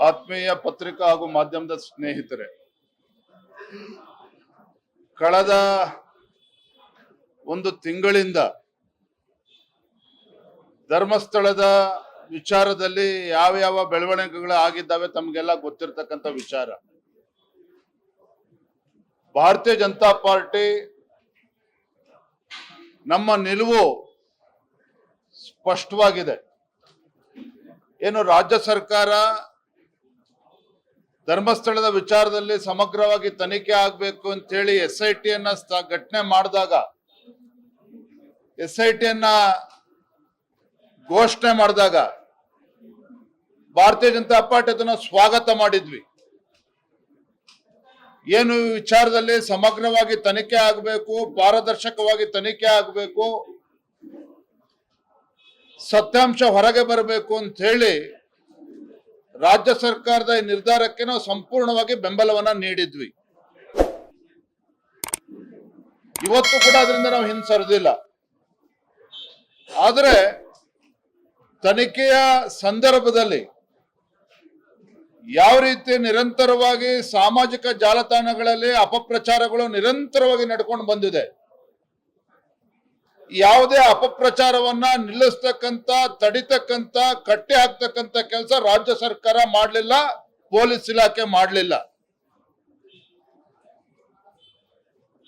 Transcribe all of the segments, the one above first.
ಆತ್ಮೀಯ ಪತ್ರಿಕಾ ಹಾಗೂ ಮಾಧ್ಯಮದ ಸ್ನೇಹಿತರೆ, ಕಳೆದ ಒಂದು ತಿಂಗಳಿಂದ ಧರ್ಮಸ್ಥಳದ ವಿಚಾರದಲ್ಲಿ ಯಾವ ಬೆಳವಣಿಗೆಗಳು ಆಗಿದ್ದಾವೆ ತಮಗೆಲ್ಲ ಗೊತ್ತಿರತಕ್ಕಂತ ವಿಚಾರ. ಭಾರತೀಯ ಜನತಾ ಪಾರ್ಟಿ ನಮ್ಮ ನಿಲುವು ಸ್ಪಷ್ಟವಾಗಿದೆ. ಏನು ರಾಜ್ಯ ಸರ್ಕಾರ ಧರ್ಮಸ್ಥಳದ ವಿಚಾರದಲ್ಲಿ ಸಮಗ್ರವಾಗಿ ತನಿಖೆ ಆಗಬೇಕು ಅಂತ ಹೇಳಿ SIT ಘಟನೆ ಮಾಡಿದಾಗ, SIT ಘೋಷಣೆ ಮಾಡಿದಾಗ ಭಾರತೀಯ ಜನತಾ ಪಾರ್ಟಿ ಅದನ್ನ ಸ್ವಾಗತ ಮಾಡಿದ್ವಿ. ಏನು ಈ ವಿಚಾರದಲ್ಲಿ ಸಮಗ್ರವಾಗಿ ತನಿಖೆ ಆಗಬೇಕು, ಪಾರದರ್ಶಕವಾಗಿ ತನಿಖೆ ಆಗಬೇಕು, ಸತ್ಯಾಂಶ ಹೊರಗೆ ಬರಬೇಕು ಅಂತ ಹೇಳಿ ರಾಜ್ಯ ಸರ್ಕಾರದ ಈ ನಿರ್ಧಾರಕ್ಕೆ ನಾವು ಸಂಪೂರ್ಣವಾಗಿ ಬೆಂಬಲವನ್ನ ನೀಡಿದ್ವಿ. ಇವತ್ತು ಕೂಡ ಅದರಿಂದ ನಾವು ಹಿಂಸರಿದಿಲ್ಲ. ಆದರೆ ತನಿಖೆಯ ಸಂದರ್ಭದಲ್ಲಿ ಯಾವ ರೀತಿ ನಿರಂತರವಾಗಿ ಸಾಮಾಜಿಕ ಜಾಲತಾಣಗಳಲ್ಲಿ ಅಪಪ್ರಚಾರಗಳು ನಿರಂತರವಾಗಿ ನಡ್ಕೊಂಡು ಬಂದಿದೆ, ಯಾವುದೇ ಅಪಪ್ರಚಾರವನ್ನ ನಿಲ್ಲಿಸ್ತಕ್ಕಂತ, ತಡಿತಕ್ಕಂತ, ಕಟ್ಟಿ ಹಾಕ್ತಕ್ಕಂತ ಕೆಲಸ ರಾಜ್ಯ ಸರ್ಕಾರ ಮಾಡಲಿಲ್ಲ, ಪೊಲೀಸ್ ಇಲಾಖೆ ಮಾಡಲಿಲ್ಲ.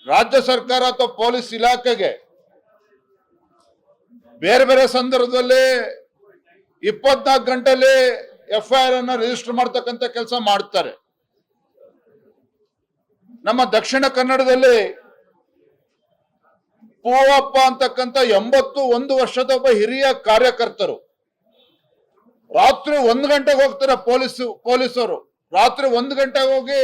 ರಾಜ್ಯ ಸರ್ಕಾರ ಅಥವಾ ಪೊಲೀಸ್ ಇಲಾಖೆಗೆ ಬೇರೆ ಬೇರೆ ಸಂದರ್ಭದಲ್ಲಿ 24 ಗಂಟೆಯಲ್ಲಿ FIR ಅನ್ನ ರಿಜಿಸ್ಟರ್ ಮಾಡ್ತಕ್ಕಂಥ ಕೆಲಸ ಮಾಡ್ತಾರೆ. ನಮ್ಮ ದಕ್ಷಿಣ ಕನ್ನಡದಲ್ಲಿ ಪೂವಪ್ಪ ಅಂತಕ್ಕಂಥ 81 ವರ್ಷದ ಒಬ್ಬ ಹಿರಿಯ ಕಾರ್ಯಕರ್ತರು ರಾತ್ರಿ 1 ಗಂಟೆಗೆ ಹೋಗ್ತಾರೆ. ಪೊಲೀಸರು ರಾತ್ರಿ 1 ಗಂಟೆಗೆ ಹೋಗಿ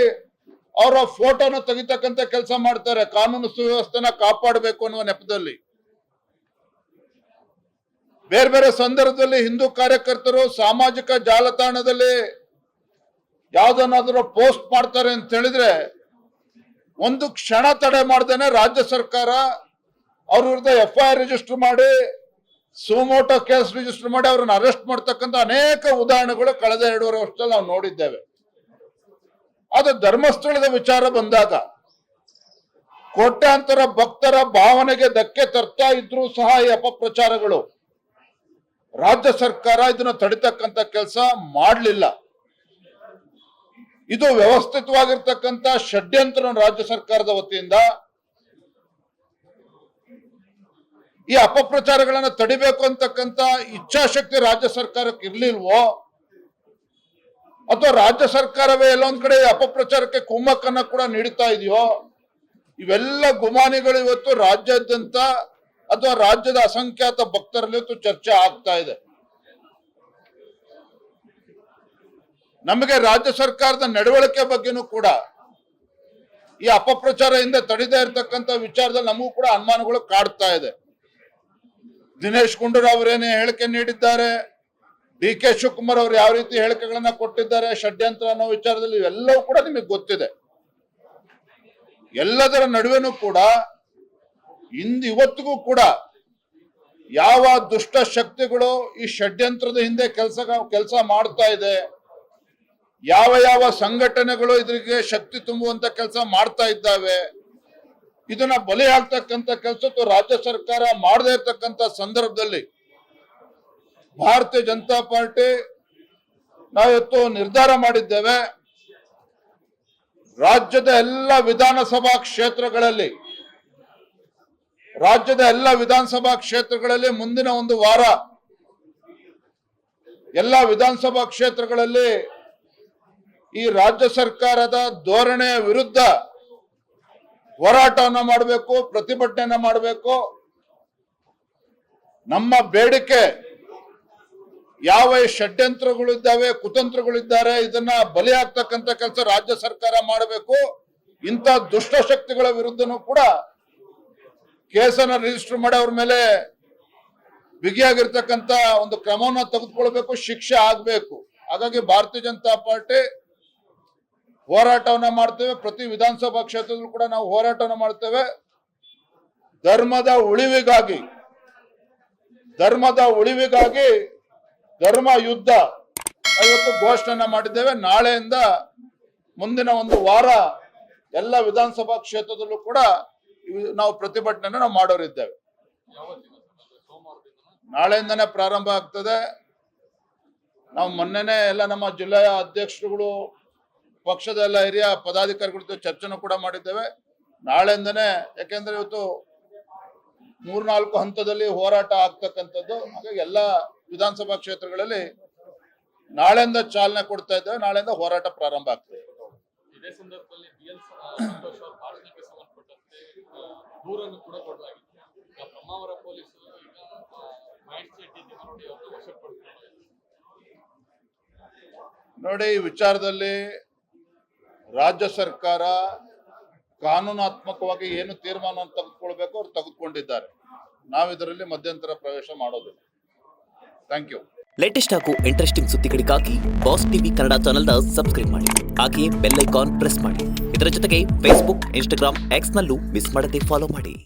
ಅವರ ಫೋಟೋನ ತೆಗಿತಕ್ಕಂಥ ಕೆಲಸ ಮಾಡ್ತಾರೆ, ಕಾನೂನು ಸುವ್ಯವಸ್ಥೆನ ಕಾಪಾಡಬೇಕು ಅನ್ನುವ ನೆಪದಲ್ಲಿ. ಬೇರೆ ಬೇರೆ ಸಂದರ್ಭದಲ್ಲಿ ಹಿಂದೂ ಕಾರ್ಯಕರ್ತರು ಸಾಮಾಜಿಕ ಜಾಲತಾಣದಲ್ಲಿ ಯಾವ್ದನ್ನಾದ್ರೂ ಪೋಸ್ಟ್ ಮಾಡ್ತಾರೆ ಅಂತ ಹೇಳಿದ್ರೆ ಒಂದು ಕ್ಷಣ ತಡೆ ಮಾಡ್ದೇನೆ ರಾಜ್ಯ ಸರ್ಕಾರ ಅವ್ರ ವಿರುದ್ಧ FIR ರಿಜಿಸ್ಟರ್ ಮಾಡಿ, ಸುಮೋಟೋ ಕೇಸ್ ರಿಜಿಸ್ಟರ್ ಮಾಡಿ ಅವ್ರನ್ನ ಅರೆಸ್ಟ್ ಮಾಡ್ತಕ್ಕಂಥ ಅನೇಕ ಉದಾಹರಣೆಗಳು ಕಳೆದ 2.5 ವರ್ಷದಲ್ಲಿ ನಾವು ನೋಡಿದ್ದೇವೆ. ಅದು ಧರ್ಮಸ್ಥಳದ ವಿಚಾರ ಬಂದಾಗ ಕೋಟ್ಯಾಂತರ ಭಕ್ತರ ಭಾವನೆಗೆ ಧಕ್ಕೆ ತರ್ತಾ ಇದ್ರು ಸಹ ಈ ಅಪಪ್ರಚಾರಗಳು ರಾಜ್ಯ ಸರ್ಕಾರ ಇದನ್ನ ತಡಿತಕ್ಕಂತ ಕೆಲಸ ಮಾಡಲಿಲ್ಲ. ಇದು ವ್ಯವಸ್ಥಿತವಾಗಿರ್ತಕ್ಕಂಥ ಷಡ್ಯಂತ್ರ ರಾಜ್ಯ ಸರ್ಕಾರದ ವತಿಯಿಂದ. ಈ ಅಪಪ್ರಚಾರಗಳನ್ನ ತಡಿಬೇಕು ಅಂತಕ್ಕಂಥ ಇಚ್ಛಾಶಕ್ತಿ ರಾಜ್ಯ ಸರ್ಕಾರಕ್ಕೆ ಇರ್ಲಿಲ್ವೋ, ಅಥವಾ ರಾಜ್ಯ ಸರ್ಕಾರವೇ ಎಲ್ಲೊಂದ್ ಕಡೆ ಅಪಪ್ರಚಾರಕ್ಕೆ ಕುಮ್ಮಕ್ಕನ್ನ ಕೂಡ ನೀಡುತ್ತಾ ಇದೆಯೋ? ಇವೆಲ್ಲ ಗುಮಾನಿಗಳು ಇವತ್ತು ರಾಜ್ಯಾದ್ಯಂತ ಅಥವಾ ರಾಜ್ಯದ ಅಸಂಖ್ಯಾತ ಭಕ್ತರಲ್ಲಿ ಇವತ್ತು ಚರ್ಚೆ ಆಗ್ತಾ ಇದೆ. ನಮಗೆ ರಾಜ್ಯ ಸರ್ಕಾರದ ನಡವಳಿಕೆ ಬಗ್ಗೆನೂ ಕೂಡ ಈ ಅಪಪ್ರಚಾರ ಹಿಂದೆ ತಡಿದೇ ಇರತಕ್ಕಂಥ ವಿಚಾರದಲ್ಲಿ ನಮಗೂ ಕೂಡ ಅನುಮಾನಗಳು ಕಾಡ್ತಾ ಇದೆ. ದಿನೇಶ್ ಗುಂಡೂರಾವ್ ಅವರೇನೇ ಹೇಳಿಕೆ ನೀಡಿದ್ದಾರೆ, DK ಶಿವಕುಮಾರ್ ಅವರು ಯಾವ ರೀತಿ ಹೇಳಿಕೆಗಳನ್ನ ಕೊಟ್ಟಿದ್ದಾರೆ ಷಡ್ಯಂತ್ರ ಅನ್ನೋ ವಿಚಾರದಲ್ಲಿ, ಇವೆಲ್ಲವೂ ಕೂಡ ನಿಮಗೆ ಗೊತ್ತಿದೆ. ಎಲ್ಲದರ ನಡುವೆನೂ ಕೂಡ ಇವತ್ತಿಗೂ ಕೂಡ ಯಾವ ದುಷ್ಟ ಶಕ್ತಿಗಳು ಈ ಷಡ್ಯಂತ್ರದ ಹಿಂದೆ ಕೆಲಸ ಮಾಡ್ತಾ ಇದೆ, ಯಾವ ಸಂಘಟನೆಗಳು ಇದರಿಗೆ ಶಕ್ತಿ ತುಂಬುವಂತ ಕೆಲಸ ಮಾಡ್ತಾ ಇದ್ದಾವೆ, ಇದನ್ನ ಬಲಿ ಆಗ್ತಕ್ಕಂಥ ಕೆಲಸ ರಾಜ್ಯ ಸರ್ಕಾರ ಮಾಡದೇ ಇರ್ತಕ್ಕಂಥ ಸಂದರ್ಭದಲ್ಲಿ ಭಾರತೀಯ ಜನತಾ ಪಾರ್ಟಿ ನಾವಿವತ್ತು ನಿರ್ಧಾರ ಮಾಡಿದ್ದೇವೆ. ರಾಜ್ಯದ ಎಲ್ಲ ವಿಧಾನಸಭಾ ಕ್ಷೇತ್ರಗಳಲ್ಲಿ ಮುಂದಿನ ಒಂದು ವಾರ ಎಲ್ಲ ವಿಧಾನಸಭಾ ಕ್ಷೇತ್ರಗಳಲ್ಲಿ ಈ ರಾಜ್ಯ ಸರ್ಕಾರದ ಧೋರಣೆಯ ವಿರುದ್ಧ ಹೋರಾಟವನ್ನು ಮಾಡಬೇಕು, ಪ್ರತಿಭಟನೆಯನ್ನ ಮಾಡಬೇಕು. ನಮ್ಮ ಬೇಡಿಕೆ ಯಾವ ಷಡ್ಯಂತ್ರಗಳಿದ್ದಾವೆ, ಕುತಂತ್ರಗಳಿದ್ದಾರೆ, ಇದನ್ನ ಬಲಿ ಆಗ್ತಕ್ಕಂಥ ಕೆಲಸ ರಾಜ್ಯ ಸರ್ಕಾರ ಮಾಡಬೇಕು. ಇಂಥ ದುಷ್ಟ ಶಕ್ತಿಗಳ ವಿರುದ್ಧನೂ ಕೂಡ ಕೇಸನ್ನ ರಿಜಿಸ್ಟರ್ ಮಾಡಿ ಅವ್ರ ಮೇಲೆ ಬಿಗಿಯಾಗಿರ್ತಕ್ಕಂಥ ಒಂದು ಕ್ರಮವನ್ನು ತೆಗೆದುಕೊಳ್ಬೇಕು, ಶಿಕ್ಷೆ ಆಗ್ಬೇಕು. ಹಾಗಾಗಿ ಭಾರತೀಯ ಜನತಾ ಪಾರ್ಟಿ ಹೋರಾಟವನ್ನ ಮಾಡ್ತೇವೆ. ಪ್ರತಿ ವಿಧಾನಸಭಾ ಕ್ಷೇತ್ರದಲ್ಲೂ ಕೂಡ ನಾವು ಹೋರಾಟವನ್ನ ಮಾಡ್ತೇವೆ. ಧರ್ಮದ ಉಳಿವಿಗಾಗಿ ಧರ್ಮ ಯುದ್ಧ ಇವತ್ತು ಘೋಷಣೆ ಮಾಡಿದ್ದೇವೆ. ನಾಳೆಯಿಂದ ಮುಂದಿನ ಒಂದು ವಾರ ಎಲ್ಲ ವಿಧಾನಸಭಾ ಕ್ಷೇತ್ರದಲ್ಲೂ ಕೂಡ ನಾವು ಪ್ರತಿಭಟನೆ ನಾವು ಮಾಡೋರಿದ್ದೇವೆ. ನಾಳೆಯಿಂದನೇ ಪ್ರಾರಂಭ ಆಗ್ತದೆ. ನಾವು ಮೊನ್ನೆನೆ ಎಲ್ಲ ನಮ್ಮ ಜಿಲ್ಲೆಯ ಅಧ್ಯಕ್ಷರುಗಳು, ಪಕ್ಷದ ಎಲ್ಲ ಹಿರಿಯ ಪದಾಧಿಕಾರಿಗಳ ಜೊತೆ ಚರ್ಚೆನೂ ಕೂಡ ಮಾಡಿದ್ದೇವೆ. ನಾಳೆಯಿಂದನೇ, ಯಾಕೆಂದ್ರೆ ಇವತ್ತು 3-4 ಹಂತದಲ್ಲಿ ಹೋರಾಟ ಆಗ್ತಕ್ಕಂಥದ್ದು. ಹಾಗಾಗಿ ಎಲ್ಲ ವಿಧಾನಸಭಾ ಕ್ಷೇತ್ರಗಳಲ್ಲಿ ನಾಳೆಯಿಂದ ಚಾಲನೆ ಕೊಡ್ತಾ ಇದ್ದೇವೆ. ನಾಳೆಯಿಂದ ಹೋರಾಟ ಪ್ರಾರಂಭ ಆಗ್ತದೆ. ಇದೇ ಸಂದರ್ಭದಲ್ಲಿ BL ಸಂತೋಷ್ ಅವರ ಭಾಷಣಕ್ಕೆ ಸಂಬಂಧಪಟ್ಟಂತೆ ದೂರನ್ನು ಕೂಡ ಕೊಡಲಾಗಿದೆ. ಈಗ ಬ್ರಹ್ಮಾವರ ಪೊಲೀಸರು ಈಗ ಮಹೇಶ್ ಶೆಟ್ಟಿ ದೇವರೊಡಿ ಅವರನ್ನು ವಶಪಡಿಸಿದ್ದಾರೆ. ನೋಡಿ, ಈ ವಿಚಾರದಲ್ಲಿ ರಾಜ್ಯ ಸರ್ಕಾರ ಕಾನೂನಾತ್ಮಕವಾಗಿ ಏನು ತೀರ್ಮಾನ ತೆಗೆದುಕೊಳ್ಬೇಕು ಅವ್ರು ತೆಗೆದುಕೊಂಡಿದ್ದಾರೆ. ನಾವು ಇದರಲ್ಲಿ ಮಧ್ಯಂತರ ಪ್ರವೇಶ ಮಾಡೋದಿಲ್ಲ. Thank you. ಲೇಟೆಸ್ಟ್ ಹಾಗೂ ಇಂಟ್ರೆಸ್ಟಿಂಗ್ ಸುದ್ದಿಗಳಿಗಾಗಿ ಬಾಸ್ ಟಿವಿ ಕನ್ನಡ ಚಾನೆಲ್ನ ಸಬ್ಸ್ಕ್ರೈಬ್ ಮಾಡಿ. ಹಾಗೆಯೇ ಬೆಲ್ ಐಕಾನ್ ಪ್ರೆಸ್ ಮಾಡಿ. ಇದರ ಜೊತೆಗೆ ಫೇಸ್ಬುಕ್, ಇನ್ಸ್ಟಾಗ್ರಾಮ್, ಎಕ್ಸ್ನಲ್ಲೂ ಮಿಸ್ ಮಾಡದೆ ಫಾಲೋ ಮಾಡಿ.